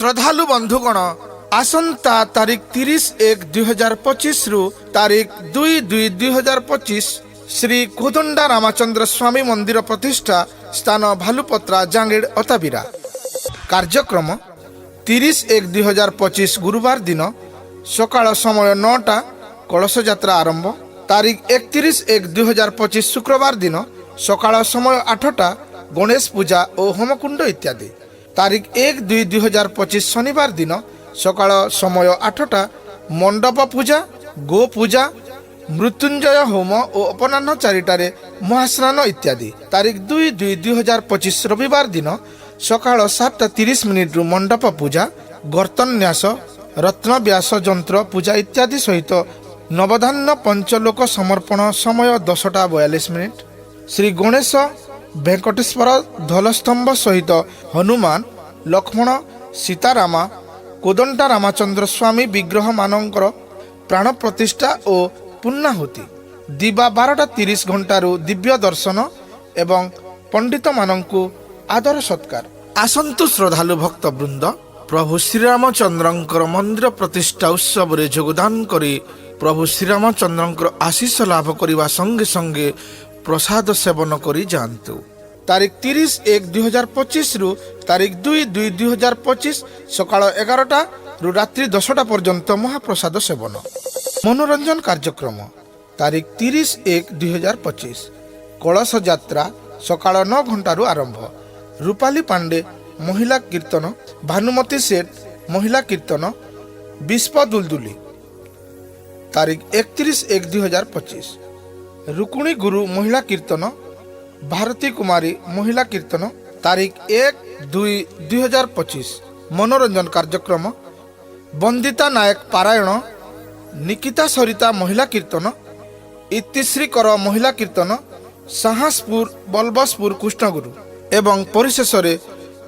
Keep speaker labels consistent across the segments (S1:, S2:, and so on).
S1: श्रद्धालु बंधुगण आसंता तारीख 30/1/2025 रु तारीख 2/2/2025 श्री कोदंडा रामचंद्र स्वामी मंदिर प्रतिष्ठा स्थान भालुपत्रा जांगेड़ अताबिरा। कार्यक्रम 30/1/2025 गुरुवार दिन सकाळ समय 9टा कलश यात्रा आरंभ। तारीख 31/1/2025 शुक्रवार दिन सकाळ समय 8टा गणेश पूजा और होमकुंड इत्यादि। तारीख 1/2/2025 शनिवार दिन सकाळ समय 8टा मंडप पूजा, गो पूजा, मृत्युंजय होम और अपराह्न 4टारे महास्नान इत्यादि। तारीख 2/2/2025 रविवार दिन सकाळ 7:30 रु मंडप पूजा, गर्तन्यास, रत्नव्यास जंत्र पूजा इत्यादि सहित नवधान्य पंचलोक समर्पण समय 10:42। श्री गणेश वेंकटेश्वर धलस्तंभ सहित हनुमान, लक्ष्मण, सीतारामा, कोदंडा रामचंद्र स्वामी विग्रह मानकर प्राण प्रतिष्ठा और पुण्णाहुति। दिवा 12:30 दिव्य दर्शन एवं पंडित मानंकु आदर सत्कार। आसंतु श्रद्धालु भक्त वृंद प्रभु श्रीरामचंद्रंकर मंदिर प्रतिष्ठा उत्सव रे योगदान करी प्रभु श्रीरामचंद्रंकर आशीष लाभ करने संगे संगे प्रसाद सेवन करी जातु। तारीख 30/1/2025 रु तारीख 2/2/2025 सकाळ 11टा रु रात्रि 10टा पर्यंत महाप्रसाद सेवन। मनोरंजन कार्यक्रम तारीख 30/1/2025 कलश यात्रा सकाळ 9 घंटारू आरंभ। रूपाली पांडे महिला कीर्तन, भानुमती सेठ महिला कीर्तन, विश्व दुलदुली। तारीख 31/1/2025 रुक्मिणी गुरु महिला कीर्तन, भारती कुमारी महिला कीर्तन। तारीख 1/2/2025 मनोरंजन कार्यक्रम बंदिता नायक पारायण, निकिता सरिता महिला कीर्तन, इतिश्री कर महिला कीर्तन, साहसपुर बलबसपुर कृष्णगुरु एवं परिशेष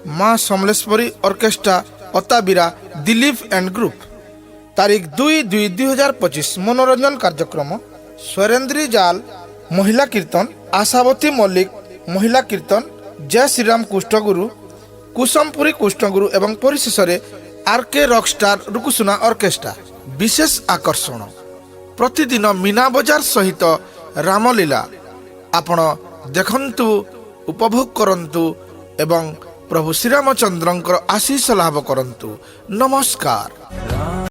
S1: माँ Samaleswari orchestra Attabira Dilip and group. तारीख 2/2/2025 मनोरंजन कार्यक्रम स्वरेंद्री जाल महिला कीर्तन, आशावती मल्लिक महिला कीर्तन, जय श्रीराम कृष्णगुरु, कुसुमपुरी कृष्णगुरु एवं परिशेष आरके रॉकस्टार रुकुसुना ऑर्केस्ट्रा। विशेष आकर्षण प्रतिदिन मीना बजार सहित रामलीला आपण देखंतु, उपभोग करंतु एवं प्रभु श्रीरामचंद्रंकर आशीष लाभ करंतु। नमस्कार।